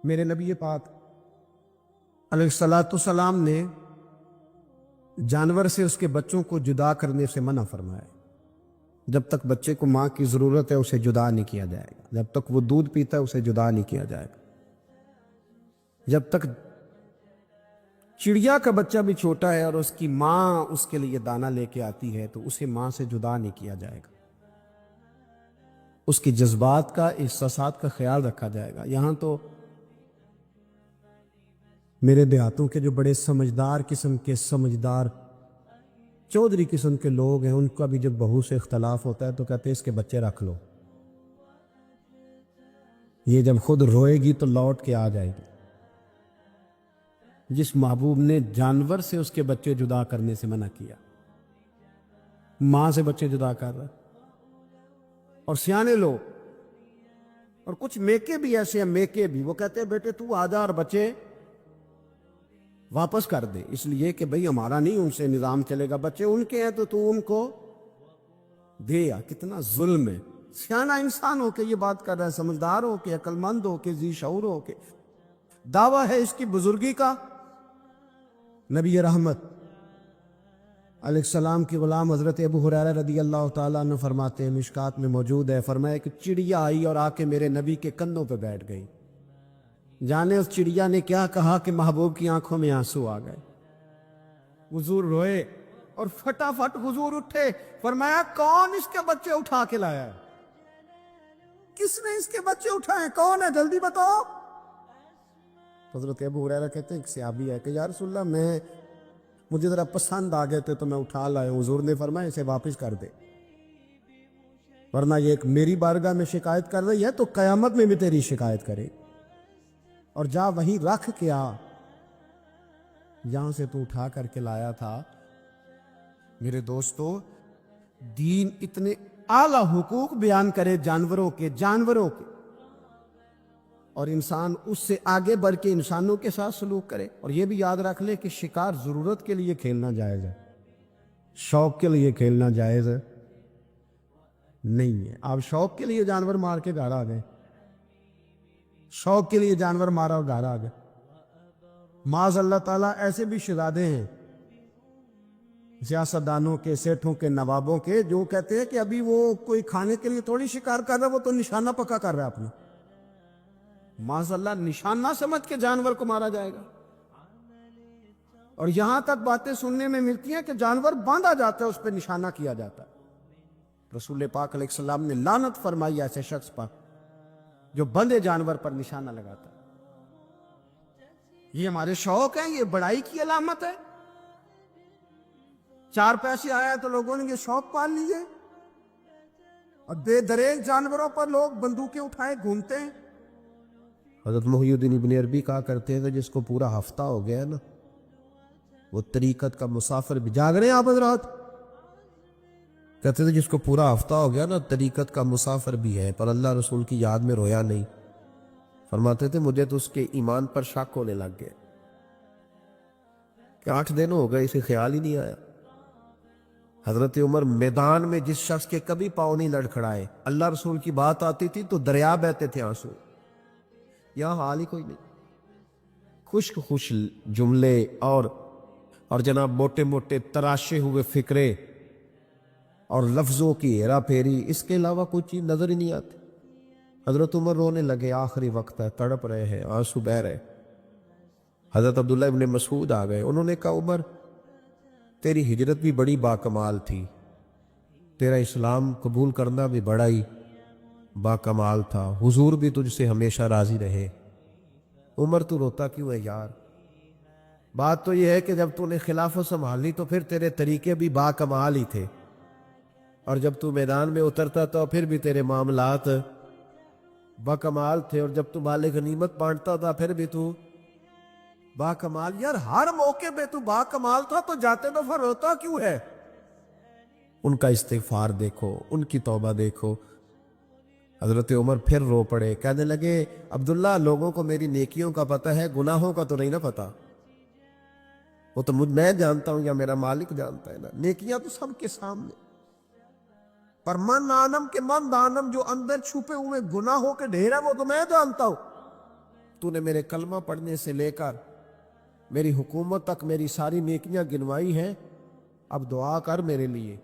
میرے نبی پاک علیہ الصلوۃ والسلام نے جانور سے اس کے بچوں کو جدا کرنے سے منع فرمایا۔ جب تک بچے کو ماں کی ضرورت ہے اسے جدا نہیں کیا جائے گا، جب تک وہ دودھ پیتا ہے اسے جدا نہیں کیا جائے گا، جب تک چڑیا کا بچہ بھی چھوٹا ہے اور اس کی ماں اس کے لیے دانہ لے کے آتی ہے تو اسے ماں سے جدا نہیں کیا جائے گا، اس کی جذبات کا، احساسات کا خیال رکھا جائے گا۔ یہاں تو میرے دیہاتوں کے جو بڑے سمجھدار قسم کے سمجھدار چودھری قسم کے لوگ ہیں، ان کا بھی جب بہو سے اختلاف ہوتا ہے تو کہتے ہیں اس کے بچے رکھ لو، یہ جب خود روئے گی تو لوٹ کے آ جائے گی۔ جس محبوب نے جانور سے اس کے بچے جدا کرنے سے منع کیا، ماں سے بچے جدا کر رہا۔ اور سیانے لوگ اور کچھ میکے بھی ایسے ہیں، میکے بھی وہ کہتے ہیں بیٹے تو آ جا اور بچے واپس کر دے، اس لیے کہ بھئی ہمارا نہیں ان سے نظام چلے گا، بچے ان کے ہیں تو ان کو دے۔ یا کتنا ظلم ہے۔ سیانہ انسان ہو کے یہ بات کر رہا ہے، سمجھدار ہو کے، عقل مند ہو کے، ذی شعور ہو کے، دعویٰ ہے اس کی بزرگی کا۔ نبی رحمت علیہ السلام کی غلام حضرت ابو ہریرہ رضی اللہ تعالیٰ عنہ فرماتے ہیں، مشکات میں موجود ہے، فرمایا کہ چڑیا آئی اور آ کے میرے نبی کے کندھوں پہ بیٹھ گئی۔ جانے اس چڑیا نے کیا کہا کہ محبوب کی آنکھوں میں آنسو آ گئے۔ حضور روئے اور فٹافٹ حضور اٹھے، فرمایا کون اس کے بچے اٹھا کے لایا ہے؟ کس نے اس کے بچے اٹھائے؟ کون ہے؟ جلدی بتاؤ۔ حضرت ابو ہریرہ کہتے ہیں ایک صحابی ہے کہ یا رسول اللہ مجھے ذرا پسند آ گئے تھے تو میں اٹھا لایا۔ حضور نے فرمایا اسے واپس کر دے، ورنہ یہ ایک میری بارگاہ میں شکایت کر رہی ہے تو قیامت میں بھی تیری شکایت کرے، اور جا وہیں رکھ کے آ جہاں سے تو اٹھا کر کے لایا تھا۔ میرے دوستو، دین اتنے اعلیٰ حقوق بیان کرے جانوروں کے اور انسان اس سے آگے بڑھ کے انسانوں کے ساتھ سلوک کرے۔ اور یہ بھی یاد رکھ لے کہ شکار ضرورت کے لیے کھیلنا جائز ہے، شوق کے لیے کھیلنا جائز نہیں ہے۔ آپ شوق کے لیے جانور مار کے گھر آ گئے، شوق کے لیے جانور مارا اور گھر آ گئے۔ معاذ اللہ تعالیٰ ایسے بھی شہزادے ہیں سیاستدانوں کے، سیٹھوں کے، نوابوں کے، جو کہتے ہیں کہ ابھی وہ کوئی کھانے کے لیے تھوڑی شکار کر رہا ہے، وہ تو نشانہ پکا کر رہا ہے اپنا۔ معاذ اللہ نشانہ سمجھ کے جانور کو مارا جائے گا۔ اور یہاں تک باتیں سننے میں ملتی ہیں کہ جانور باندھا جاتا ہے، اس پہ نشانہ کیا جاتا ہے۔ رسول پاک علیہ السلام نے لعنت فرمائی ایسے شخص پر جو بندھے جانور پر نشانہ لگاتا ہے۔ یہ ہمارے شوق ہیں، یہ بڑائی کی علامت ہے۔ چار پیسے آیا تو لوگوں نے یہ شوق پال لیے، اور بے دریغ جانوروں پر لوگ بندوقیں اٹھائے گھومتے ہیں۔ حضرت محی الدین ابن عربی کہا کرتے تھے جس کو پورا ہفتہ ہو گیا نا، وہ طریقت کا مسافر بھی، جاگ رہے ہیں آپ حضرات؟ کہتے تھے جس کو پورا ہفتہ ہو گیا نا طریقت کا مسافر بھی ہے، پر اللہ رسول کی یاد میں رویا نہیں۔ فرماتے تھے مجھے تو اس کے ایمان پر شک ہونے لگ گئے کہ 8 دن ہو گئے اسے خیال ہی نہیں آیا۔ حضرت عمر میدان میں جس شخص کے کبھی پاؤں نہیں لڑکھڑائے، اللہ رسول کی بات آتی تھی تو دریا بہتے تھے آنسو۔ یہاں حال ہی کوئی نہیں، خشک جملے اور جناب موٹے موٹے تراشے ہوئے فکرے اور لفظوں کی ہیرا پھیری، اس کے علاوہ کوئی چیز نظر ہی نہیں آتی۔ حضرت عمر رونے لگے، آخری وقت ہے، تڑپ رہے ہیں، آنسو بہہ رہے۔ حضرت عبداللہ ابن مسعود آ گئے، انہوں نے کہا عمر تیری ہجرت بھی بڑی باکمال تھی، تیرا اسلام قبول کرنا بھی بڑا ہی باکمال تھا، حضور بھی تجھ سے ہمیشہ راضی رہے۔ عمر تو روتا کیوں ہے یار؟ بات تو یہ ہے کہ جب تو نے خلافت سنبھالی تو پھر تیرے طریقے بھی باکمال ہی تھے، اور جب تو میدان میں اترتا تو پھر بھی تیرے معاملات باکمال تھے، اور جب تو مال غنیمت بانٹتا تھا پھر بھی تو باکمال۔ یار ہر موقع پہ تو باکمال تھا تو جاتے دفعہ روتا کیوں ہے؟ ان کا استغفار دیکھو، ان کی توبہ دیکھو۔ حضرت عمر پھر رو پڑے، کہنے لگے عبداللہ لوگوں کو میری نیکیوں کا پتہ ہے، گناہوں کا تو نہیں نا پتہ۔ وہ تو میں جانتا ہوں یا میرا مالک جانتا ہے نا، نیکیاں تو سب کے سامنے، پر من عالم کے من دانم جو اندر چھپے ہوئے گناہوں کے ڈھیر ہے وہ تو میں جانتا ہوں۔ تو نے میرے کلمہ پڑھنے سے لے کر میری حکومت تک میری ساری نیکیاں گنوائی ہیں، اب دعا کر میرے لیے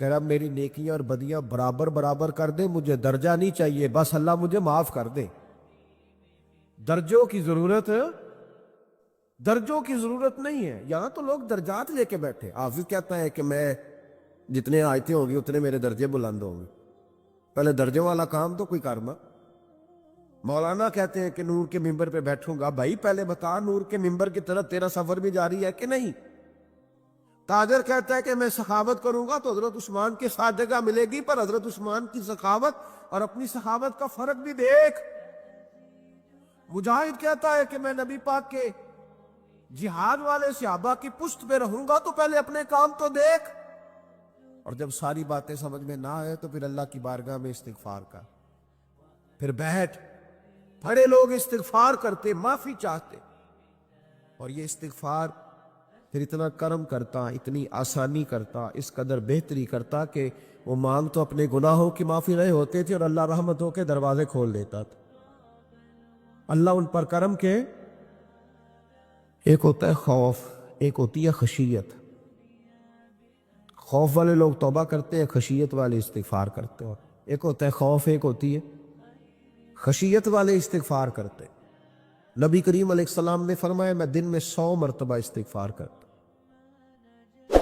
کہ رب میری نیکیاں اور بدیاں برابر برابر کر دے، مجھے درجہ نہیں چاہیے، بس اللہ مجھے معاف کر دے۔ درجوں کی ضرورت نہیں ہے، یہاں تو لوگ درجات لے کے بیٹھے۔ حافظ کہتا ہے کہ میں جتنے آیتیں ہوں گی اتنے میرے درجے بلند ہوں گے، پہلے درجوں والا کام تو کوئی کرنا۔ مولانا کہتے ہیں کہ نور کے ممبر پہ بیٹھوں گا، بھائی پہلے بتا نور کے ممبر کی طرف تیرا سفر بھی جاری ہے کہ نہیں؟ تاجر کہتا ہے کہ میں سخاوت کروں گا تو حضرت عثمان کے ساتھ جگہ ملے گی، پر حضرت عثمان کی سخاوت اور اپنی سخاوت کا فرق بھی دیکھ۔ مجاہد کہتا ہے کہ میں نبی پاک کے جہاد والے صحابہ کی پشت پہ رہوں گا، تو پہلے اپنے کام تو دیکھ۔ اور جب ساری باتیں سمجھ میں نہ آئے تو پھر اللہ کی بارگاہ میں استغفار کر، پھر بیٹھ۔ بڑے لوگ استغفار کرتے، معافی چاہتے، اور یہ استغفار پھر اتنا کرم کرتا، اتنی آسانی کرتا، اس قدر بہتری کرتا کہ وہ مانگ تو اپنے گناہوں کی معافی رہے ہوتے تھے اور اللہ رحمتوں کے دروازے کھول دیتا تھا۔ اللہ ان پر کرم کے، ایک ہوتا ہے خوف، ایک ہوتی ہے خشیت۔ خوف والے لوگ توبہ کرتے ہیں، خشیت والے استغفار کرتے ہیں۔ ایک ہوتا ہے خوف، ایک ہوتی ہے خشیت والے استغفار کرتے۔ نبی کریم علیہ السلام نے فرمایا میں دن میں 100 مرتبہ استغفار کرتا،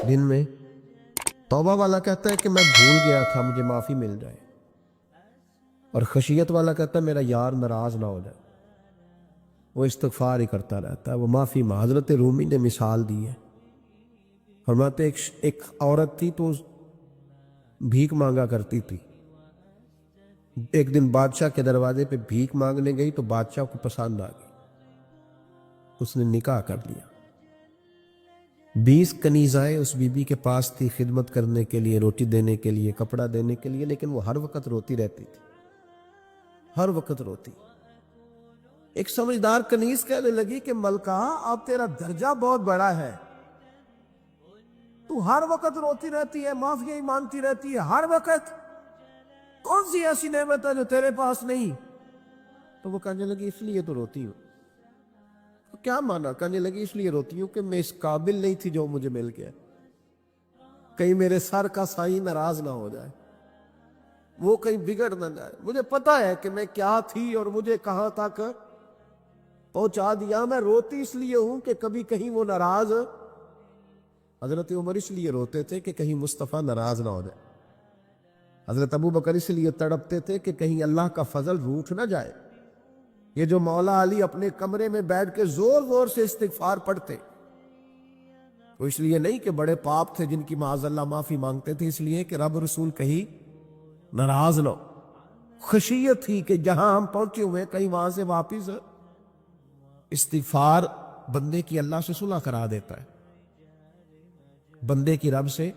دن میں۔ توبہ والا کہتا ہے کہ میں بھول گیا تھا، مجھے معافی مل جائے، اور خشیت والا کہتا ہے میرا یار ناراض نہ ہو جائے، وہ استغفار ہی کرتا رہتا ہے، وہ معافی۔ حضرت رومی نے مثال دی ہے، فرماتے ایک عورت تھی تو بھیک مانگا کرتی تھی۔ ایک دن بادشاہ کے دروازے پہ بھیک مانگنے گئی تو بادشاہ کو پسند آ گئی، اس نے نکاح کر لیا۔ 20 کنیزائیں اس بی بی کے پاس تھی خدمت کرنے کے لیے، روٹی دینے کے لیے، کپڑا دینے کے لیے، لیکن وہ ہر وقت روتی رہتی تھی، ہر وقت روتی۔ ایک سمجھدار کنیز کہنے لگی کہ ملکہ اب تیرا درجہ بہت بڑا ہے، تو ہر وقت روتی رہتی ہے، معافی ہی مانگتی رہتی ہے ہر وقت، کون سی ایسی نعمت ہے جو تیرے پاس نہیں؟ تو وہ کہنے لگی اس لیے تو روتی ہوں۔ تو کیا مانا؟ کہنے لگی اس لیے روتی ہوں کہ میں اس قابل نہیں تھی جو مجھے مل گیا، کہیں میرے سر کا سائیں ناراض نہ ہو جائے، وہ کہیں بگڑ نہ جائے۔ مجھے پتا ہے کہ میں کیا تھی اور مجھے کہاں تک پہنچا دیا، میں روتی اس لیے ہوں کہ کبھی کہیں وہ ناراض۔ حضرت عمر اس لیے روتے تھے کہ کہیں مصطفیٰ ناراض نہ ہو جائے، حضرت ابو بکر اس لیے تڑپتے تھے کہ کہیں اللہ کا فضل روٹھ نہ جائے۔ یہ جو مولا علی اپنے کمرے میں بیٹھ کے زور زور سے استغفار پڑھتے، وہ اس لیے نہیں کہ بڑے پاپ تھے جن کی معاذ اللہ معافی مانگتے تھے، اس لیے کہ رب رسول کہیں ناراض نہ ہو۔ خشیت تھی کہ جہاں ہم پہنچے ہوئے کہیں وہاں سے واپس۔ استغفار بندے کی اللہ سے صلح کرا دیتا ہے، بندے کی رب سے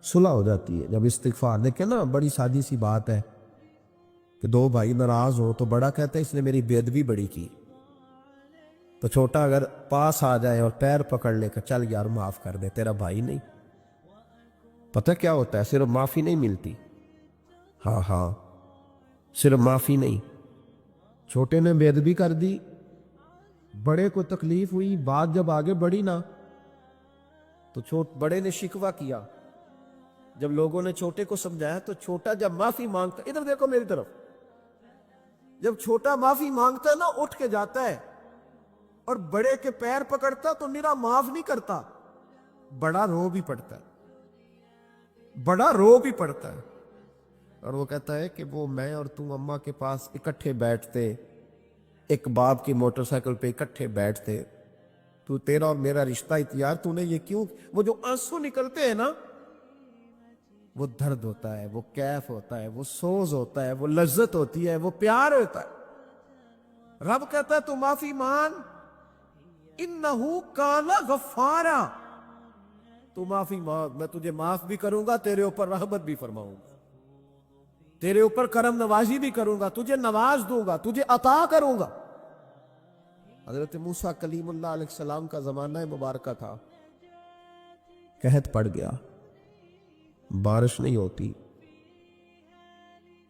صلح ہو جاتی ہے جب استغفار۔ دیکھیں نا، بڑی سادی سی بات ہے کہ دو بھائی ناراض ہو تو بڑا کہتا ہے اس نے میری بے ادبی بڑی کی، تو چھوٹا اگر پاس آ جائے اور پیر پکڑ لے کہ چل یار معاف کر دے، تیرا بھائی نہیں۔ پتہ کیا ہوتا ہے؟ صرف معافی نہیں ملتی، ہاں صرف معافی نہیں، چھوٹے نے بے ادبی کر دی، بڑے کو تکلیف ہوئی، بات جب آگے بڑھی نا تو بڑے نے شکوہ کیا۔ جب لوگوں نے چھوٹے کو سمجھایا تو چھوٹا جب معافی مانگتا، ادھر دیکھو میری طرف، جب چھوٹا معافی مانگتا ہے نا اٹھ کے جاتا ہے اور بڑے کے پیر پکڑتا تو میرا معاف نہیں کرتا، بڑا رو بھی پڑتا ہے، بڑا رو بھی پڑتا ہے، اور وہ کہتا ہے کہ وہ میں اور تم اماں کے پاس اکٹھے بیٹھتے، ایک باپ کی موٹر سائیکل پہ اکٹھے بیٹھتے، تو تیرا اور میرا رشتہ یار تو نے یہ کیوں؟ وہ جو آنسو نکلتے ہیں نا، وہ درد ہوتا ہے، وہ کیف ہوتا ہے، وہ سوز ہوتا ہے، وہ لذت ہوتی ہے، وہ پیار ہوتا ہے۔ رب کہتا ہے تو معافی مان، انہو کان غفارا، تو معافی مانگ، میں تجھے معاف بھی کروں گا، تیرے اوپر رحمت بھی فرماؤں گا، تیرے اوپر کرم نوازی بھی کروں گا، تجھے نواز دوں گا، تجھے عطا کروں گا۔ حضرت موسیٰ کلیم اللہ علیہ السلام کا زمانہ مبارکہ تھا، قحط پڑ گیا، بارش نہیں ہوتی۔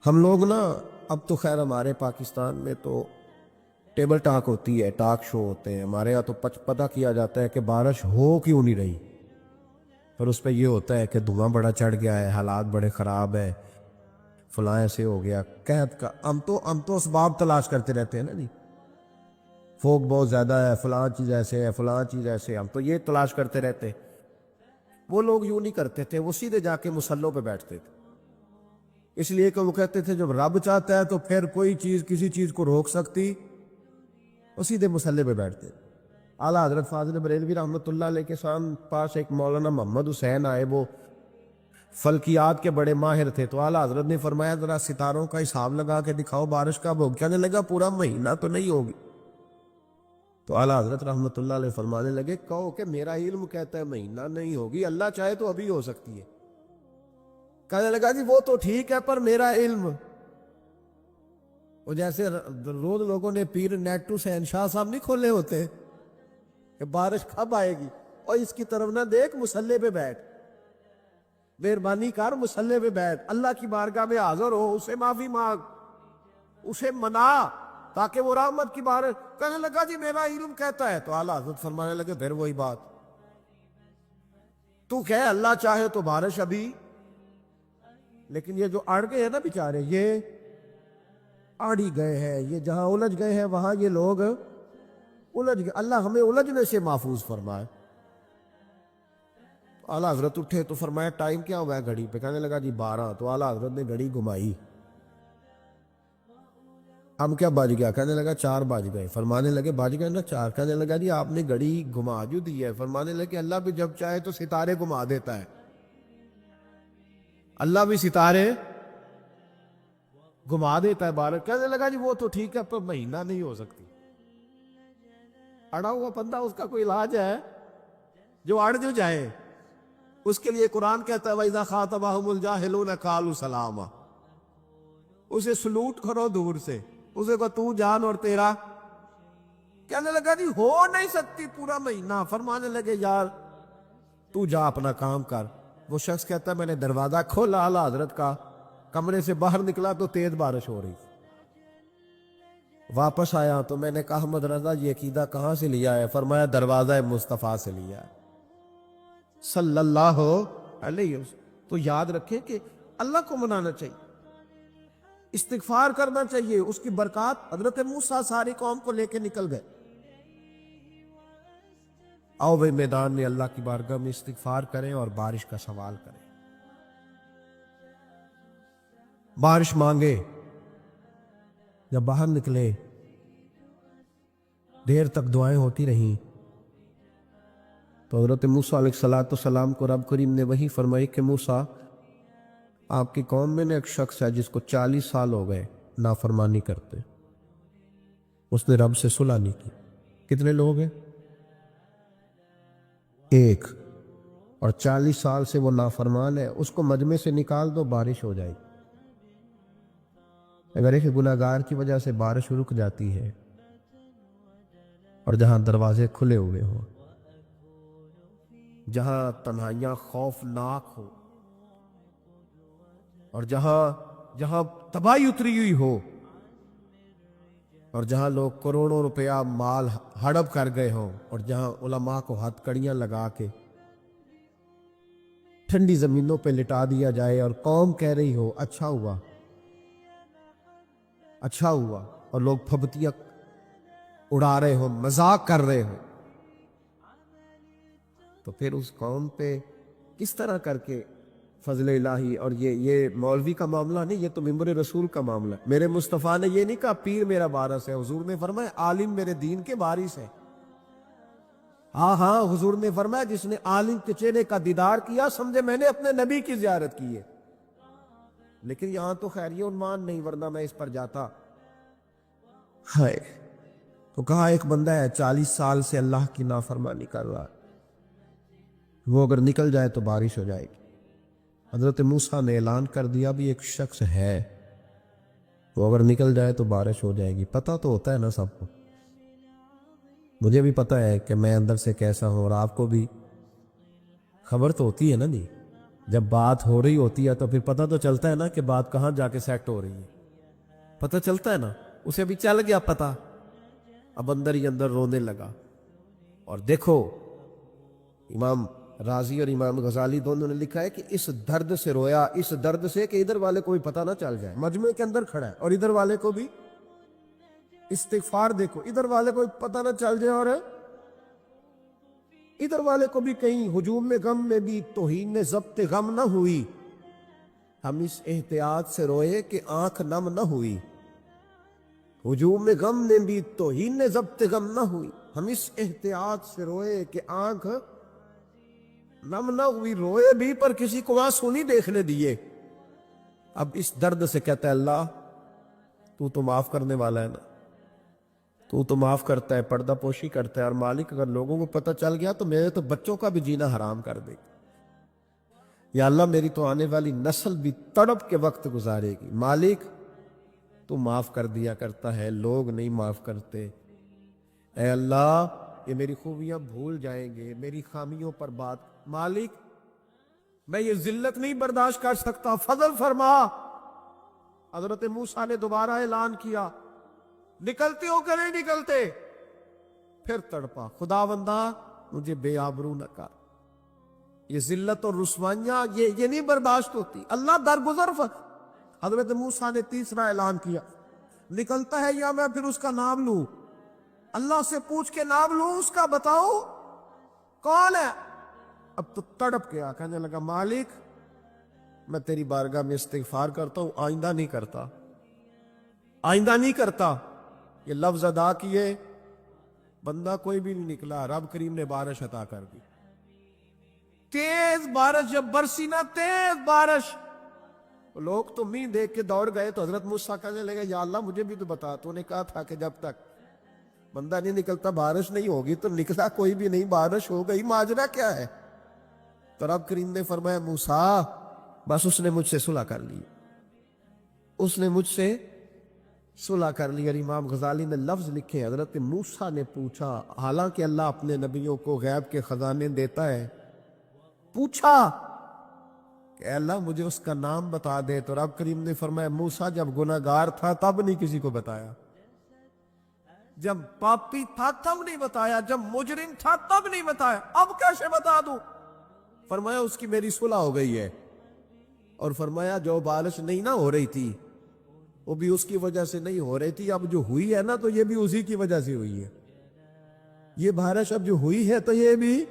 ہم لوگ نا اب تو خیر ہمارے پاکستان میں تو ٹیبل ٹاک ہوتی ہے، ٹاک شو ہوتے ہیں ہمارے یہاں، تو پتہ کیا جاتا ہے کہ بارش ہو کیوں نہیں رہی، پھر اس پہ یہ ہوتا ہے کہ دھواں بڑا چڑھ گیا ہے، حالات بڑے خراب ہیں، فلاں ایسے ہو گیا قحط کا۔ ہم تو اسباب تلاش کرتے رہتے ہیں نا جی، فوق بہت زیادہ ہے، فلاں چیز ایسے ہے، فلاں چیز ایسے ہے، ہم تو یہ تلاش کرتے رہتے۔ وہ لوگ یوں نہیں کرتے تھے، وہ سیدھے جا کے مصلوں پہ بیٹھتے تھے، اس لیے کہ وہ کہتے تھے جب رب چاہتا ہے تو پھر کوئی چیز کسی چیز کو روک سکتی، وہ سیدھے مصلے پہ بیٹھتے تھے۔ اعلیٰ حضرت فاضل بریلوی رحمۃ اللہ علیہ کے پاس ایک مولانا محمد حسین آئے، وہ فلکیات کے بڑے ماہر تھے، تو اعلیٰ حضرت نے فرمایا ذرا ستاروں کا حساب لگا کے دکھاؤ بارش کب ہوگی۔ کہنے لگا پورا مہینہ تو نہیں ہوگی۔ تو اعلیٰ حضرت رحمۃ اللہ علیہ فرمانے لگے کہو کہ میرا علم کہتا ہے مہینہ نہیں ہوگی، اللہ چاہے تو ابھی ہو سکتی ہے۔ کہنے لگا جی وہ تو ٹھیک ہے پر میرا علم، وہ جیسے روز لوگوں نے پیر نیٹو سین شاہ صاحب نہیں کھولے ہوتے کہ بارش کب آئے گی، اور اس کی طرف نہ دیکھ، مصلے پہ بیٹھ، مہربانی کر مصلے پہ بیٹھ، اللہ کی بارگاہ میں حاضر ہو، اسے معافی مانگ، اسے منا تاکہ وہ رحمت کی بارش۔ کہنے لگا جی میرا علم کہتا ہے، تو اعلیٰ حضرت فرمانے لگے پھر وہی بات، تو کہ اللہ چاہے تو بارش ابھی، لیکن یہ جو اڑ گئے ہیں نا بیچارے، یہ اڑ ہی گئے ہیں، یہ جہاں الجھ گئے ہیں وہاں یہ لوگ الجھ گئے، اللہ ہمیں الجھنے سے محفوظ فرمائے۔ اعلیٰ حضرت اٹھے تو فرمایا ٹائم کیا ہوا ہے گھڑی پہ؟ کہنے لگا جی 12۔ تو اعلیٰ حضرت نے گھڑی گھمائی، ہم کیا بج گیا؟ کہنے لگا 4 بج گئے۔ فرمانے لگے بج گئے نا 4۔ کہنے لگا جی آپ نے گھڑی گھما جو دی ہے۔ فرمانے لگے اللہ بھی جب چاہے تو ستارے گھما دیتا ہے، اللہ بھی ستارے گھما دیتا ہے بارش۔ کہنے لگا جی وہ تو ٹھیک ہے پر مہینہ نہیں ہو سکتی۔ اڑا ہوا بندہ، اس کا کوئی علاج ہے؟ جو اڑ جو جائے اس کے لیے قرآن کہتا ہے وَإِذَا خَاطَبَهُمُ الْجَاهِلُونَ قَالُوا سَلَامًا، اسے سلوٹ کرو دور سے، اسے کو تو جان اور تیرا۔ کہنے لگا جی ہو نہیں سکتی پورا مہینہ۔ فرمانے لگے یار تو جا اپنا کام کر۔ وہ شخص کہتا ہے میں نے دروازہ کھولا اعلیٰ حضرت کا، کمرے سے باہر نکلا تو تیز بارش ہو رہی، واپس آیا تو میں نے کہا احمد رضا یہ عقیدہ کہاں سے لیا ہے؟ فرمایا دروازہ مصطفیٰ سے لیا ہے صلی اللہ علیہ وسلم۔ تو یاد رکھیں کہ اللہ کو منانا چاہیے، استغفار کرنا چاہیے، اس کی برکات۔ حضرت موسیٰ ساری قوم کو لے کے نکل گئے، آؤ بھائی میدان میں اللہ کی بارگاہ میں استغفار کریں اور بارش کا سوال کریں، بارش مانگے۔ جب باہر نکلے دیر تک دعائیں ہوتی رہیں، تو حضرت موسیٰ علیہ السلام کو رب کریم نے وہی فرمائی کہ موسیٰ آپ کی قوم میں نے ایک شخص ہے جس کو 40 سال ہو گئے نافرمانی کرتے، اس نے رب سے صلح نہیں کی۔ کتنے لوگ ہیں؟ ایک، اور 40 سال سے وہ نافرمان ہے، اس کو مجمع سے نکال دو بارش ہو جائے گی۔ اگر ایک گناہگار کی وجہ سے بارش رک جاتی ہے، اور جہاں دروازے کھلے ہوئے ہوں، جہاں تنہائیاں خوفناک ہو، اور جہاں تباہی اتری ہوئی ہو، اور جہاں لوگ کروڑوں روپیہ مال ہڑپ کر گئے ہوں، اور جہاں علماء کو ہتھ کڑیاں لگا کے ٹھنڈی زمینوں پہ لٹا دیا جائے، اور قوم کہہ رہی ہو اچھا ہوا اچھا ہوا، اور لوگ پھبتیاں اڑا رہے ہوں، مذاق کر رہے ہوں، تو پھر اس قوم پہ کس طرح کر کے فضل الہی۔ اور یہ مولوی کا معاملہ نہیں، یہ تو ممبر رسول کا معاملہ ہے۔ میرے مصطفیٰ نے یہ نہیں کہا پیر میرا وارث ہے، حضور نے فرمایا عالم میرے دین کے وارث ہے۔ ہاں حضور نے فرمایا جس نے عالم کے چہرے کا دیدار کیا سمجھے میں نے اپنے نبی کی زیارت کی ہے۔ لیکن یہاں تو خیر یہ عنوان نہیں، ورنہ میں اس پر جاتا۔ ہائے، تو کہا ایک بندہ ہے 40 سال سے اللہ کی نافرمانی کر رہا ہے، وہ اگر نکل جائے تو بارش ہو جائے گی۔ حضرت موسیٰ نے اعلان کر دیا بھی ایک شخص ہے، وہ اگر نکل جائے تو بارش ہو جائے گی۔ پتہ تو ہوتا ہے نا سب کو، مجھے بھی پتہ ہے کہ میں اندر سے کیسا ہوں، اور آپ کو بھی خبر تو ہوتی ہے نا جی۔ جب بات ہو رہی ہوتی ہے تو پھر پتہ تو چلتا ہے نا کہ بات کہاں جا کے سیٹ ہو رہی ہے، پتہ چلتا ہے نا، اسے بھی چل گیا پتہ اب اندر ہی اندر رونے لگا. اور دیکھو امام رازی اور امام غزالی دونوں نے لکھا ہے کہ اس درد سے رویا، اس درد سے کہ ادھر والے کو بھی پتہ نہ چل جائے، مجمع کے اندر کھڑا ہے اور ادھر والے کو بھی استغفار، دیکھو ادھر والے کو بھی پتہ نہ چل جائے اور ادھر والے کو بھی کہیں ہجوم میں غم میں بھی توہین نے ضبط غم نہ ہوئی. ہم اس احتیاط سے روئے کہ آنکھ نم نہ ہوئی، ہجوم میں غم میں بھی توہین نے ضبط غم نہ ہوئی. ہم اس احتیاط سے روئے کہ آنکھ نم نہ ہوئی، روئے بھی پر کسی کو آنسو نہیں دیکھنے دیے. اب اس درد سے کہتا ہے اللہ تو تو معاف کرنے والا ہے نا، تو تو معاف کرتا ہے، پردہ پوشی کرتا ہے، اور مالک اگر لوگوں کو پتہ چل گیا تو میرے تو بچوں کا بھی جینا حرام کر دے. یا اللہ میری تو آنے والی نسل بھی تڑپ کے وقت گزارے گی. مالک تو معاف کر دیا کرتا ہے، لوگ نہیں معاف کرتے. اے اللہ یہ میری خوبیاں بھول جائیں گے، میری خامیوں پر بات. مالک میں یہ ذلت نہیں برداشت کر سکتا، فضل فرما. حضرت موسیٰ نے دوبارہ اعلان کیا، نکلتے ہو کہ نہیں نکلتے؟ پھر تڑپا، خداوندا مجھے بے آبرو نہ کر. یہ ذلت اور رسوائیاں یہ نہیں برداشت ہوتی. اللہ درگزر. حضرت موسیٰ نے تیسرا اعلان کیا، نکلتا ہے یا میں پھر اس کا نام لوں؟ اللہ سے پوچھ کے نام لوں اس کا، بتاؤ کون ہے؟ اب تو تڑپ گیا، کہنے لگا مالک میں تیری بارگاہ میں استغفار کرتا ہوں، آئندہ نہیں کرتا، آئندہ نہیں کرتا. یہ لفظ ادا کیے، بندہ کوئی بھی نہیں نکلا. رب کریم نے بارش عطا کر دی، تیز بارش. جب برسی نا تیز بارش، لوگ تو مین دیکھ کے دوڑ گئے. تو حضرت موسیٰ کہنے لگے یا اللہ مجھے بھی تو بتا، تو نے کہا تھا کہ جب تک بندہ نہیں نکلتا بارش نہیں ہوگی. تو نکلا کوئی بھی نہیں، بارش ہو گئی، ماجرا کیا ہے؟ تو رب کریم نے فرمایا موسیٰ بس اس نے مجھ سے صلح کر لی، اس نے مجھ سے صلح کر لی. اور امام غزالی نے لفظ لکھے، حضرت موسیٰ نے پوچھا، حالانکہ اللہ اپنے نبیوں کو غیب کے خزانے دیتا ہے، پوچھا کہ اے اللہ مجھے اس کا نام بتا دے. تو رب کریم نے فرمایا موسیٰ جب گناہ گار تھا تب نہیں کسی کو بتایا، جب پاپی تھا تب نہیں بتایا، جب مجرم تھا تب نہیں بتایا، اب کیسے بتا دوں؟ فرمایا اس کی میری صلح ہو گئی ہے. اور فرمایا جو بارش نہیں نہ ہو رہی تھی وہ بھی اس کی وجہ سے نہیں ہو رہی تھی، اب جو ہوئی ہے نا تو یہ بھی اسی کی وجہ سے ہوئی ہے. یہ بارش اب جو ہوئی ہے تو یہ بھی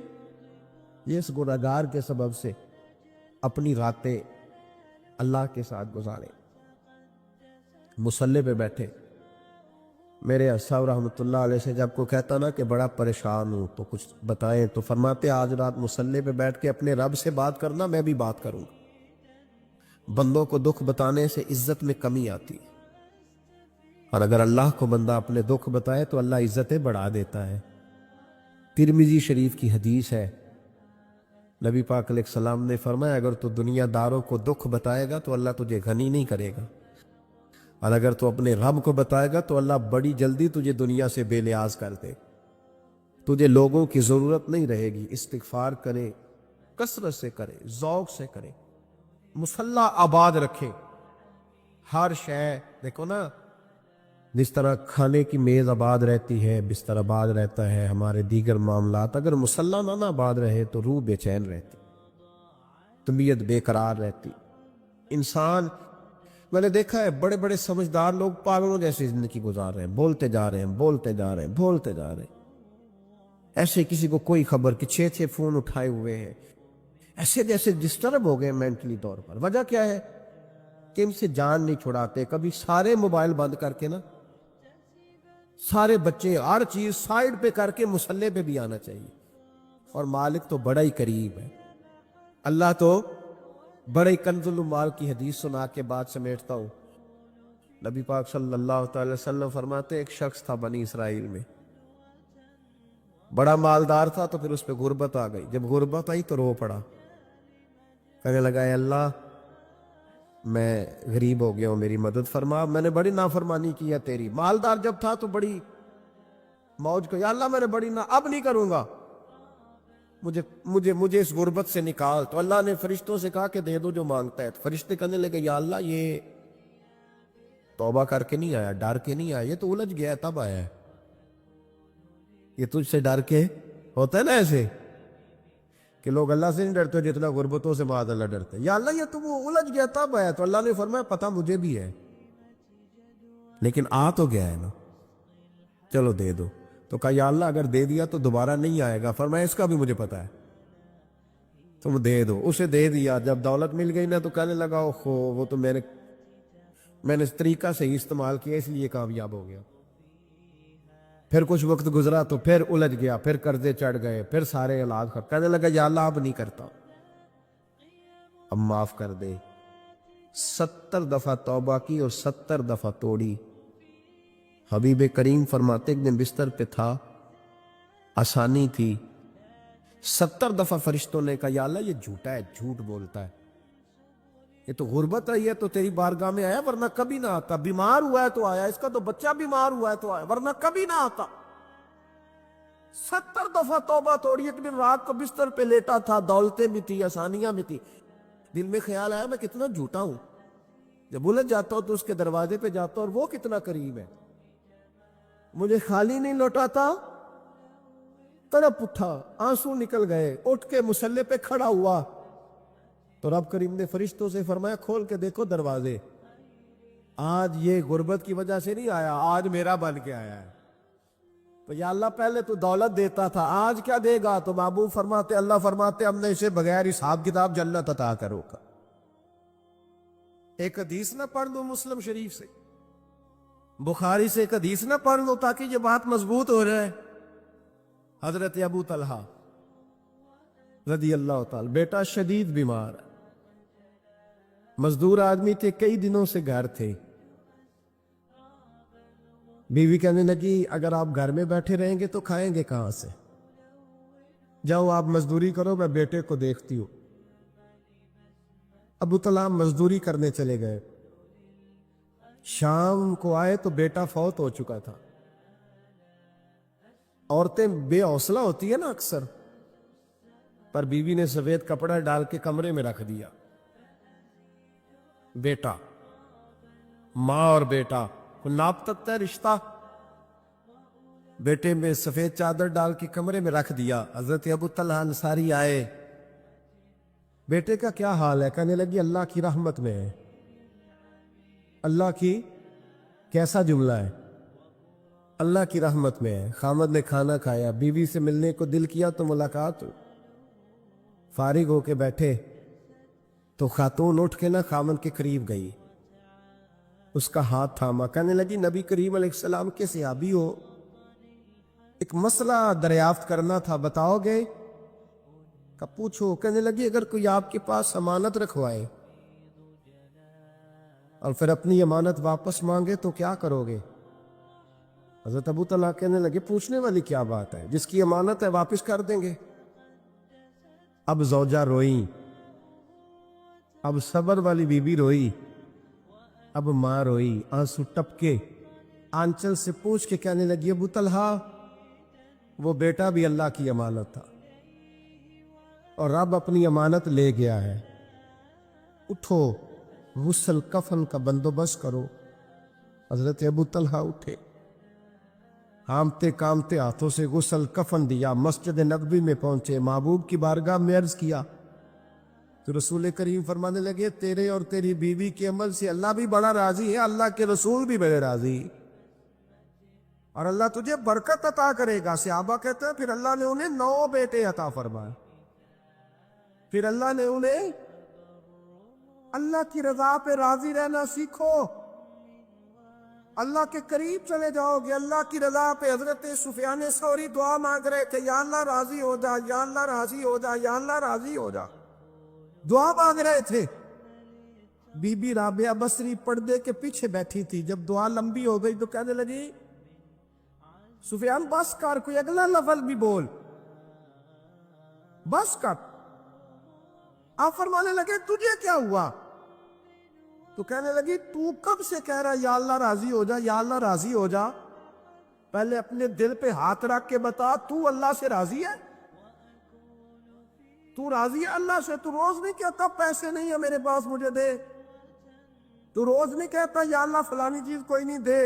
یہ اس گناہگار کے سبب سے. اپنی راتیں اللہ کے ساتھ گزارے، مصلی پہ بیٹھے. میرے صاحب رحمۃ اللہ علیہ سے جب کو کہتا نا کہ بڑا پریشان ہوں تو کچھ بتائیں، تو فرماتے آج رات مصلی پہ بیٹھ کے اپنے رب سے بات کرنا، میں بھی بات کروں گا. بندوں کو دکھ بتانے سے عزت میں کمی آتی ہے، اور اگر اللہ کو بندہ اپنے دکھ بتائے تو اللہ عزتیں بڑھا دیتا ہے. ترمذی شریف کی حدیث ہے، نبی پاک علیہ السلام نے فرمایا اگر تو دنیا داروں کو دکھ بتائے گا تو اللہ تجھے غنی نہیں کرے گا، اور اگر تو اپنے رب کو بتائے گا تو اللہ بڑی جلدی تجھے دنیا سے بے نیاز کر دے. تجھے لوگوں کی ضرورت نہیں رہے گی. استغفار کرے، کثرت سے کرے، ذوق سے کرے، مصلی آباد رکھے. ہر شے دیکھو نا، جس طرح کھانے کی میز آباد رہتی ہے، بستر آباد رہتا ہے، ہمارے دیگر معاملات، اگر مصلی نہ آباد رہے تو روح بے چین رہتی، طبیعت بے قرار رہتی. انسان میں نے دیکھا ہے بڑے بڑے سمجھدار لوگ پاگلوں جیسی زندگی گزار رہے ہیں، بولتے جا رہے ہیں، بولتے جا رہے ہیں، بولتے جا رہے ہیں. ایسے کسی کو کوئی خبر کہ 6 فون اٹھائے ہوئے ہیں، ایسے جیسے ڈسٹرب ہو گئے مینٹلی طور پر. وجہ کیا ہے کہ ان سے جان نہیں چھڑاتے. کبھی سارے موبائل بند کر کے نا، سارے بچے ہر چیز سائیڈ پہ کر کے مصلی پہ بھی آنا چاہیے. اور مالک تو بڑا ہی قریب ہے، اللہ تو بڑے کنز المال کی حدیث سنا کے بعد سمیٹتا ہوں. نبی پاک صلی اللہ تعالی وسلم فرماتے ایک شخص تھا بنی اسرائیل میں، بڑا مالدار تھا، تو پھر اس پہ غربت آ گئی. جب غربت آئی تو رو پڑا، کہنے لگا اے اللہ میں غریب ہو گیا ہوں، میری مدد فرما، میں نے بڑی نافرمانی کی ہے تیری. مالدار جب تھا تو بڑی موج کو، یا اللہ میں نے بڑی اب نہیں کروں گا، مجھے اس غربت سے نکال. تو اللہ نے فرشتوں سے کہا کہ دے دو جو مانگتا ہے. تو فرشتے کہنے لگے یا اللہ یہ توبہ کر کے نہیں آیا، ڈر کے نہیں آیا، یہ تو الجھ گیا تب آیا ہے. یہ تجھ سے ڈر کے ہوتا ہے نا ایسے کہ لوگ اللہ سے نہیں ڈرتے جتنا غربتوں سے معاذ اللہ ڈرتے. یا اللہ یہ تو وہ الجھ گیا تب آیا, تو اللہ نے فرمایا پتہ مجھے بھی ہے, لیکن آ تو گیا ہے نا, چلو دے دو. تو کہا یا اللہ اگر دے دیا تو دوبارہ نہیں آئے گا. فرمایا اس کا بھی مجھے پتا ہے, تم دے دو. اسے دے دیا. جب دولت مل گئی نا تو کہنے لگا اوہو وہ تو میں نے اس طریقہ سے ہی استعمال کیا اس لیے کامیاب ہو گیا. پھر کچھ وقت گزرا تو پھر الجھ گیا, پھر قرضے چڑھ گئے, پھر سارے علاج کہنے لگا یا اللہ اب نہیں کرتا, اب معاف کر دے. 70 دفعہ توبہ کی اور 70 دفعہ توڑی. حبیب کریم فرماتے ایک دن بستر پہ تھا, آسانی تھی, 70 دفعہ فرشتوں نے کہا یا اللہ یہ جھوٹا ہے, جھوٹ بولتا ہے, یہ تو غربت ہے, یہ تو تیری بارگاہ میں آیا ورنہ کبھی نہ آتا. بیمار ہوا ہے تو آیا, اس کا تو بچہ بیمار ہوا ہے تو آیا ورنہ کبھی نہ آتا. 70 دفعہ توبہ توڑی. ایک دن رات کو بستر پہ لیٹا تھا, دولتیں بھی تھی, آسانیاں بھی تھی. دل میں خیال آیا میں کتنا جھوٹا ہوں, جب الجھ جاتا ہوں تو اس کے دروازے پہ جاتا ہوں اور وہ کتنا قریب ہے, مجھے خالی نہیں لوٹاتا. تڑپ اٹھا, آنسو نکل گئے, اٹھ کے مصلے پہ کھڑا ہوا تو رب کریم نے فرشتوں سے فرمایا کھول کے دیکھو دروازے, آج یہ غربت کی وجہ سے نہیں آیا, آج میرا بن کے آیا ہے. تو یا اللہ پہلے تو دولت دیتا تھا, آج کیا دے گا؟ تو محبوب فرماتے, اللہ فرماتے ہم نے اسے بغیر حساب کتاب جنت عطا کرو گا. ایک حدیث نہ پڑھ دو مسلم شریف سے, بخاری سے ایک حدیث نہ پڑھ لو تاکہ یہ بات مضبوط ہو جائے. حضرت ابو طلحہ رضی اللہ تعالی, بیٹا شدید بیمار ہے, مزدور آدمی تھے, کئی دنوں سے گھر تھے. بیوی کہنے لگی اگر آپ گھر میں بیٹھے رہیں گے تو کھائیں گے کہاں سے, جاؤ آپ مزدوری کرو, میں بیٹے کو دیکھتی ہوں. ابو طلحہ مزدوری کرنے چلے گئے. شام کو آئے تو بیٹا فوت ہو چکا تھا. عورتیں بے حوصلہ ہوتی ہے نا اکثر, پر بیوی نے سفید کپڑا ڈال کے کمرے میں رکھ دیا. بیٹا, ماں اور بیٹا کو ناپ تکتا ہے رشتہ, بیٹے میں سفید چادر ڈال کے کمرے میں رکھ دیا. حضرت ابو طلحہ انصاری آئے, بیٹے کا کیا حال ہے؟ کہنے لگی اللہ کی رحمت میں ہے. اللہ کی کیسا جملہ ہے, اللہ کی رحمت میں ہے. خامد نے کھانا کھایا, بیوی سے ملنے کو دل کیا تو ملاقات ہو. فارغ ہو کے بیٹھے تو خاتون اٹھ کے نہ خامد کے قریب گئی, اس کا ہاتھ تھاما. کہنے لگی نبی کریم علیہ السلام کے صحابی ہو, ایک مسئلہ دریافت کرنا تھا, بتاؤ گے؟ کہ پوچھو. کہنے لگی اگر کوئی آپ کے پاس امانت رکھوائے اور پھر اپنی امانت واپس مانگے تو کیا کرو گے؟ حضرت ابو طلحہ کہنے لگے پوچھنے والی کیا بات ہے, جس کی امانت ہے واپس کر دیں گے. اب زوجہ روئی, اب صبر والی بی بی روئی, اب ماں روئی, آنسو ٹپکے. آنچل سے پوچھ کے کہنے لگی ابو طلحہ وہ بیٹا بھی اللہ کی امانت تھا اور رب اپنی امانت لے گیا ہے, اٹھو غسل کفن کا بندوبست کرو. حضرت ابو طلحہ اٹھے, ہامتے کامتے ہاتھوں سے غسل کفن دیا, مسجد نبوی میں پہنچے, محبوب کی بارگاہ میں عرض کیا تو رسول کریم فرمانے لگے تیرے اور تیری بیوی کے عمل سے اللہ بھی بڑا راضی ہے, اللہ کے رسول بھی بڑے راضی, اور اللہ تجھے برکت عطا کرے گا. صحابہ کہتے ہیں پھر اللہ نے انہیں 9 بیٹے عطا فرمائے. پھر اللہ نے انہیں اللہ کی رضا پہ راضی رہنا سیکھو, اللہ کے قریب چلے جاؤ گے, اللہ کی رضا پہ. حضرت سفیان ثوری دعا مانگ رہے تھے, یا اللہ راضی ہو جا, یا اللہ راضی ہو جا, یا اللہ راضی ہو جا, دعا مانگ رہے تھے. بی بی رابعہ بصری پردے کے پیچھے بیٹھی تھی, جب دعا لمبی ہو گئی تو کہنے لگی سفیان بس کر, کوئی اگلا لفظ بھی بول, بس کر. آپ فرمانے لگے تجھے کیا ہوا؟ تو کہنے لگی تو کب سے کہہ رہا یا اللہ راضی ہو جا, یا اللہ راضی ہو جا, پہلے اپنے دل پہ ہاتھ رکھ کے بتا تو اللہ سے راضی ہے؟ تو راضی ہے اللہ سے؟ تو روز نہیں کہتا پیسے نہیں ہے میرے پاس مجھے دے, تو روز نہیں کہتا یا اللہ فلانی چیز کوئی نہیں دے,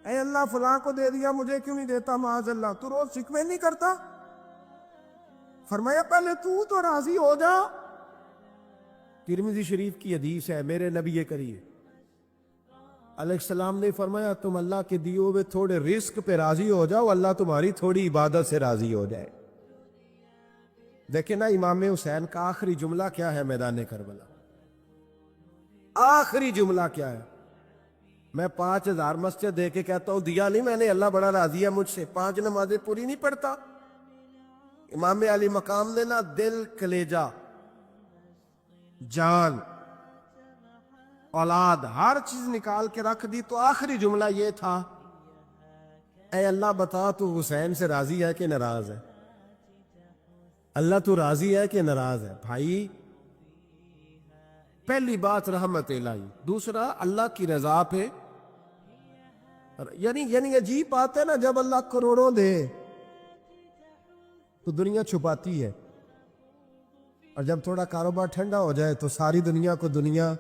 اے اللہ فلاں کو دے دیا مجھے کیوں نہیں دیتا معاذ اللہ، تو روز شکوے نہیں کرتا؟ فرمایا پہلے تو راضی ہو جا۔ ترمذی شریف کی حدیث ہے، میرے نبی کریم علیہ السلام نے فرمایا تم اللہ کے دیے ہوئے تھوڑے رزق پہ راضی ہو جاؤ، اللہ تمہاری تھوڑی عبادت سے راضی ہو جائے۔ دیکھیں نا امام حسین کا آخری جملہ کیا ہے میدان کربلا، آخری جملہ کیا ہے؟ میں 5000 مسجد دے کے کہتا ہوں دیا نہیں میں نے، اللہ بڑا راضی ہے مجھ سے، 5 نمازیں پوری نہیں پڑھتا۔ امام علی مقام نے نا دل، کلیجہ، جان، اولاد، ہر چیز نکال کے رکھ دی، تو آخری جملہ یہ تھا اے اللہ بتا تو حسین سے راضی ہے کہ ناراض ہے؟ اللہ تو راضی ہے کہ ناراض ہے؟ بھائی پہلی بات رحمت الہی، دوسرا اللہ کی رضا پہ، یعنی عجیب بات ہے نا، جب اللہ کروڑوں دے تو دنیا چھپاتی ہے، اور جب تھوڑا کاروبار ٹھنڈا ہو جائے تو ساری دنیا کو دنیا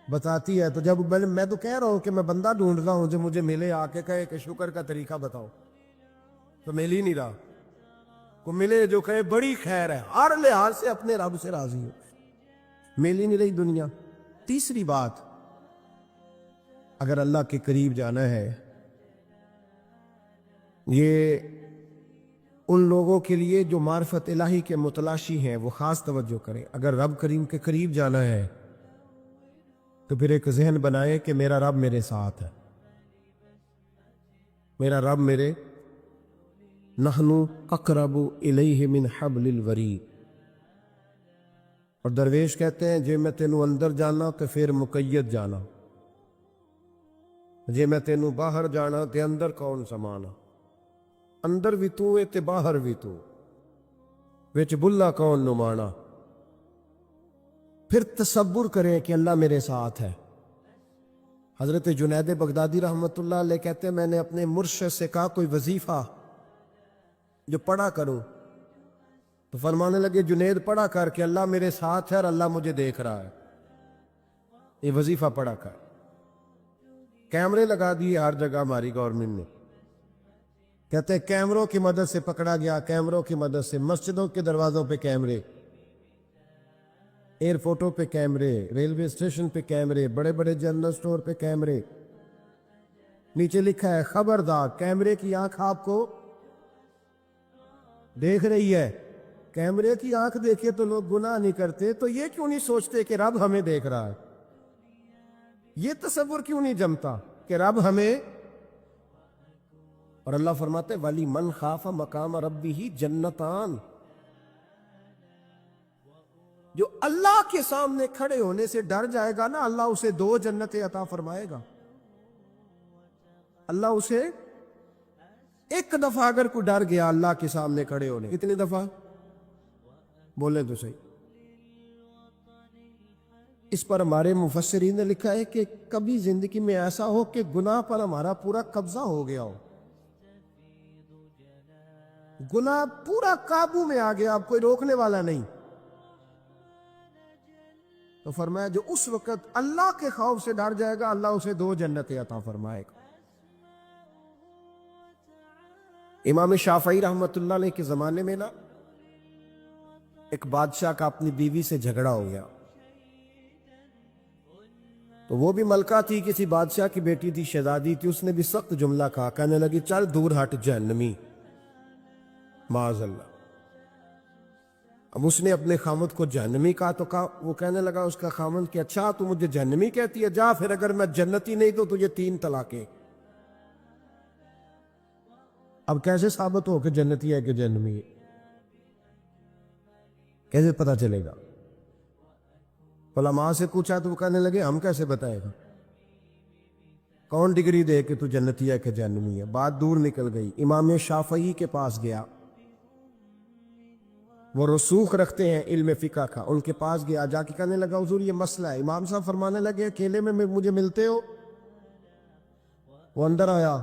بتاتی ہے۔ تو جب میں تو کہہ رہا ہوں کہ میں بندہ ڈھونڈ رہا ہوں جو مجھے ملے، آ کے کہے کہ شکر کا طریقہ بتاؤ، تو مل ہی نہیں رہا۔ کو ملے جو کہے بڑی خیر ہے، ہر لحاظ سے اپنے رب سے راضی ہو، مل ہی نہیں رہی دنیا۔ تیسری بات، اگر اللہ کے قریب جانا ہے، یہ ان لوگوں کے لیے جو معرفت الہی کے متلاشی ہیں وہ خاص توجہ کریں۔ اگر رب کریم کے قریب جانا ہے تو پھر ایک ذہن بنائے کہ میرا رب میرے ساتھ ہے، میرا رب میرے، نحنو اقرب الیہ من حبل الورید۔ اور درویش کہتے ہیں جے میں تینوں اندر جانا تو پھر مقید جانا، جے میں تینوں باہر جانا تے اندر کون سمانا، اندر بھی تو تے باہر بھی تو، وچ بلا کون نمانا۔ پھر تصور کریں کہ اللہ میرے ساتھ ہے۔ حضرت جنید بغدادی رحمت اللہ علیہ کہتے ہیں میں نے اپنے مرشد سے کہا کوئی وظیفہ جو پڑھا کروں، تو فرمانے لگے جنید پڑھا کر کہ اللہ میرے ساتھ ہے اور اللہ مجھے دیکھ رہا ہے، یہ وظیفہ پڑھا کر۔ کیمرے لگا دیے ہر جگہ ہماری گورنمنٹ نے، کہتے ہیں کیمروں کی مدد سے پکڑا گیا، کیمروں کی مدد سے، مسجدوں کے دروازوں پہ کیمرے، ایئرپورٹوں پہ کیمرے، ریلوے اسٹیشن پہ کیمرے، بڑے بڑے جنرل سٹور پہ کیمرے، نیچے لکھا ہے خبردار کیمرے کی آنکھ آپ کو دیکھ رہی ہے۔ کیمرے کی آنکھ دیکھے تو لوگ گناہ نہیں کرتے، تو یہ کیوں نہیں سوچتے کہ رب ہمیں دیکھ رہا ہے؟ یہ تصور کیوں نہیں جمتا کہ رب ہمیں، اور اللہ فرماتے ولی من خاف مقام ربہ جنتان، جو اللہ کے سامنے کھڑے ہونے سے ڈر جائے گا نا، اللہ اسے 2 جنتیں عطا فرمائے گا۔ اللہ اسے ایک دفعہ اگر کوئی ڈر گیا اللہ کے سامنے کھڑے ہونے، کتنی دفعہ بولیں تو صحیح؟ اس پر ہمارے مفسرین نے لکھا ہے کہ کبھی زندگی میں ایسا ہو کہ گناہ پر ہمارا پورا قبضہ ہو گیا ہو، گناہ پورا قابو میں آ گیا، اب کوئی روکنے والا نہیں، تو فرمایا جو اس وقت اللہ کے خوف سے ڈر جائے گا اللہ اسے 2 جنتیں عطا فرمائے گا۔ امام شافعی رحمت اللہ علیہ کے زمانے میں نا ایک بادشاہ کا اپنی بیوی سے جھگڑا ہو گیا، تو وہ بھی ملکہ تھی، کسی بادشاہ کی بیٹی تھی، شہزادی تھی، اس نے بھی سخت جملہ کہا، کہنے لگی چل دور ہٹ جہنمی، معاذ اللہ۔ اب اس نے اپنے خامد کو جہنمی کہا تو وہ کہنے لگا اس کا خامد کہ اچھا تو مجھے جہنمی کہتی ہے، جا پھر اگر میں جنتی نہیں تو تجھے 3 طلاقیں۔ اب کیسے ثابت ہو کہ جنتی ہے کہ جہنمی ہے؟ کیسے پتا چلے گا؟ علماء سے پوچھا تو وہ کہنے لگے ہم کیسے بتائے گا، کون ڈگری دے کہ تو جنتی ہے کہ جہنمی ہے؟ بات دور نکل گئی، امام شافعی کے پاس گیا، وہ رسوخ رکھتے ہیں علم فقہ کا، ان کے پاس گیا، جا کے کہنے لگا حضور یہ مسئلہ ہے۔ امام صاحب فرمانے لگے اکیلے میں مجھے ملتے ہو؟ وہ اندر آیا،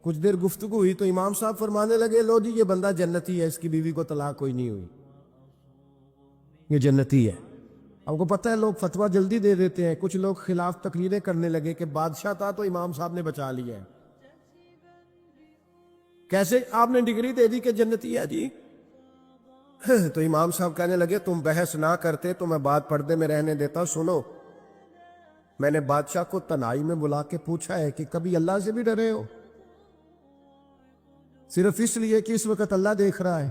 کچھ دیر گفتگو ہوئی تو امام صاحب فرمانے لگے لو جی یہ بندہ جنتی ہے، اس کی بیوی کو طلاق کوئی نہیں ہوئی، یہ جنتی ہے۔ آپ کو پتہ ہے لوگ فتویٰ جلدی دے دیتے ہیں. کچھ لوگ خلاف تقریریں کرنے لگے کہ بادشاہ تھا تو امام صاحب نے بچا لیا ہے. کیسے آپ نے ڈگری دے دی کہ جنتی ہے جی. تو امام صاحب کہنے لگے تم بحث نہ کرتے تو میں بات پردے میں رہنے دیتا. سنو، میں نے بادشاہ کو تنہائی میں بلا کے پوچھا ہے کہ کبھی اللہ سے بھی ڈرے ہو؟ صرف اس لیے کہ اس وقت اللہ دیکھ رہا ہے.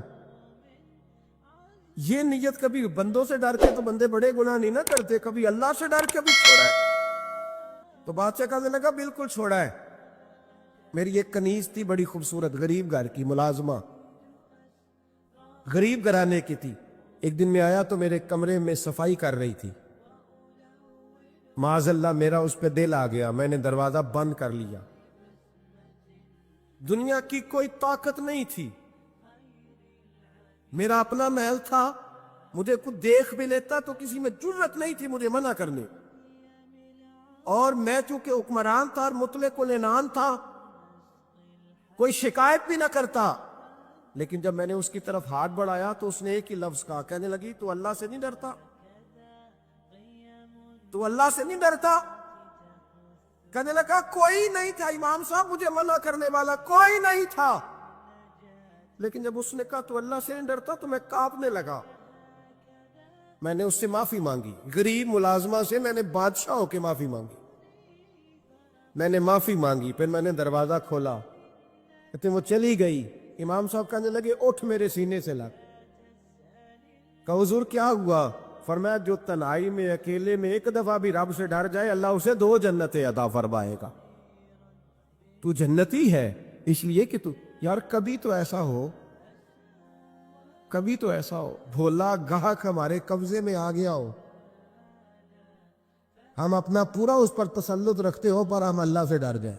یہ نیت کبھی بندوں سے ڈر کے تو بندے بڑے گناہ نہیں نہ کرتے، کبھی اللہ سے ڈر کے بھی چھوڑا ہے. تو بادشاہ کہنے لگا بالکل چھوڑا ہے. میری ایک کنیز تھی بڑی خوبصورت، غریب گھر کی ملازمہ، غریب گھرانے کی تھی. ایک دن میں آیا تو میرے کمرے میں صفائی کر رہی تھی. معاذ اللہ میرا اس پہ دل آ گیا، میں نے دروازہ بند کر لیا. دنیا کی کوئی طاقت نہیں تھی، میرا اپنا محل تھا، مجھے کچھ دیکھ بھی لیتا تو کسی میں جرت نہیں تھی مجھے منع کرنے. اور میں چونکہ حکمران تھا اور مطلق العنان تھا، کوئی شکایت بھی نہ کرتا. لیکن جب میں نے اس کی طرف ہاتھ بڑھایا تو اس نے ایک ہی لفظ کہا، کہنے لگی تو اللہ سے نہیں ڈرتا؟ تو اللہ سے نہیں ڈرتا؟ کہنے لگا کوئی نہیں تھا امام صاحب مجھے منع کرنے والا، کوئی نہیں تھا. لیکن جب اس نے کہا تو اللہ سے نہیں ڈرتا تو میں کانپنے لگا. میں نے اس سے معافی مانگی، غریب ملازمہ سے میں نے بادشاہ ہو کے معافی مانگی. میں نے معافی مانگی، پھر میں نے دروازہ کھولا، کہتے وہ چلی گئی. امام صاحب کہنے لگے اٹھ میرے سینے سے لگ. کہا حضور کیا ہوا؟ فرمایا جو تنہائی میں اکیلے میں ایک دفعہ بھی رب سے ڈر جائے اللہ اسے 2 جنتیں عطا فرمائے گا. تو جنتی ہے اس لیے کہ تو یار کبھی تو ایسا ہو بھولا گاہک ہمارے قبضے میں آ گیا ہو، ہم اپنا پورا اس پر تسلط رکھتے ہو پر ہم اللہ سے ڈر جائیں.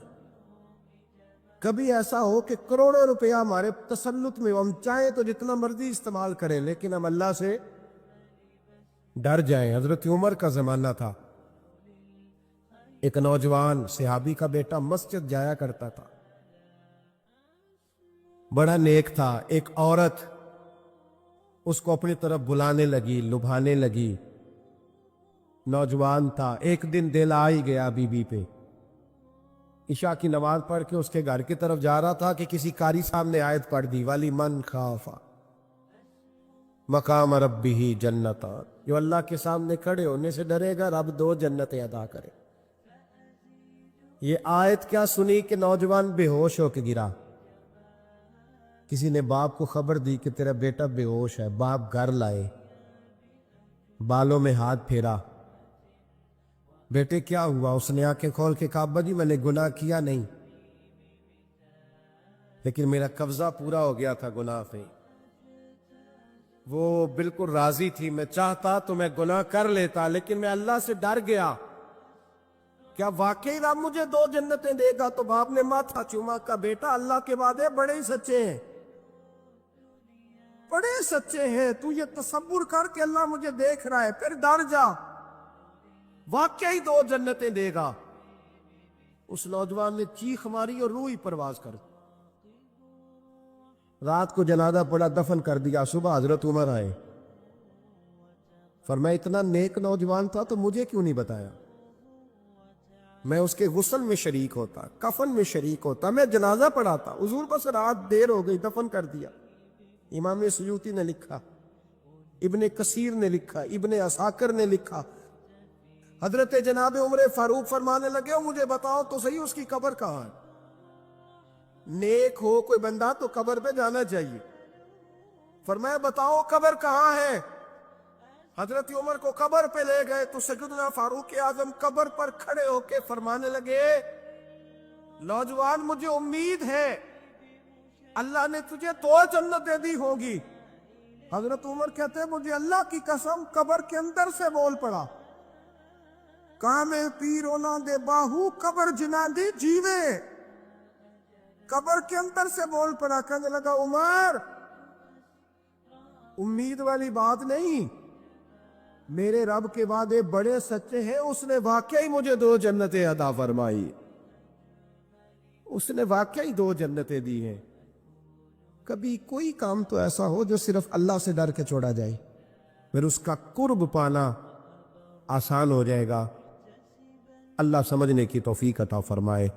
کبھی ایسا ہو کہ کروڑوں روپیہ ہمارے تسلط میں، ہم چاہیں تو جتنا مرضی استعمال کریں لیکن ہم اللہ سے ڈر جائیں. حضرت عمر کا زمانہ تھا، ایک نوجوان صحابی کا بیٹا مسجد جایا کرتا تھا، بڑا نیک تھا. ایک عورت اس کو اپنی طرف بلانے لگی، لبھانے لگی. نوجوان تھا، ایک دن دل آ ہی گیا بی بی پہ. عشاء کی نماز پڑھ کے اس کے گھر کی طرف جا رہا تھا کہ کسی قاری صاحب نے آیت پڑھ دی، ولی من خاف مقام ربہ جنتان، جو اللہ کے سامنے کھڑے ہونے سے ڈرے گا رب 2 جنتیں عطا کرے. یہ آیت کیا سنی کہ نوجوان بے ہوش ہو کے گرا. کسی نے باپ کو خبر دی کہ تیرا بیٹا بے ہوش ہے. باپ گھر لائے، بالوں میں ہاتھ پھیرا، بیٹے کیا ہوا؟ اس نے آنکھیں کھول کے کہا ابا جی میں نے گناہ کیا نہیں، لیکن میرا قبضہ پورا ہو گیا تھا گناہ پہ. وہ بالکل راضی تھی، میں چاہتا تو میں گناہ کر لیتا لیکن میں اللہ سے ڈر گیا. کیا واقعی رب مجھے 2 جنتیں دے گا؟ تو باپ نے ماتھا چوما، کا بیٹا اللہ کے وعدے بڑے ہی سچے ہیں، بڑے سچے ہیں. تو یہ تصور کر کے اللہ مجھے دیکھ رہا ہے، پھر ڈر جا، واقعی 2 جنتیں دے گا. اس نوجوان نے چیخ ماری اور روح ہی پرواز کر. رات کو جنازہ پڑا، دفن کر دیا. صبح حضرت عمر آئے، فرمایا اتنا نیک نوجوان تھا تو مجھے کیوں نہیں بتایا؟ میں اس کے غسل میں شریک ہوتا، کفن میں شریک ہوتا، میں جنازہ پڑھاتا. حضور بس رات دیر ہو گئی، دفن کر دیا. امام سیوطی نے لکھا، ابن کثیر نے لکھا، ابن عساکر نے لکھا. حضرت جناب عمر فاروق فرمانے لگے مجھے بتاؤ تو صحیح اس کی قبر کہاں ہے؟ نیک ہو کوئی بندہ تو قبر پہ جانا چاہیے. فرمایا بتاؤ قبر کہاں ہے؟ حضرت عمر کو قبر پہ لے گئے تو سیدنا فاروق اعظم قبر پر کھڑے ہو کے فرمانے لگے نوجوان مجھے امید ہے اللہ نے تجھے 2 جنتیں دی ہوں گی. حضرت عمر کہتے ہیں مجھے اللہ کی قسم قبر کے اندر سے بول پڑا، کامے پیرونا دے باہو قبر جنا دی جیوے. قبر کے اندر سے بول پڑا، کہنے لگا عمر امید والی بات نہیں، میرے رب کے وعدے بڑے سچے ہیں، اس نے واقعی مجھے 2 جنتیں عطا فرمائی، اس نے واقعی 2 جنتیں دی ہیں. کبھی کوئی کام تو ایسا ہو جو صرف اللہ سے ڈر کے چھوڑا جائے، پھر اس کا قرب پانا آسان ہو جائے گا۔ اللہ سمجھنے کی توفیق عطا فرمائے۔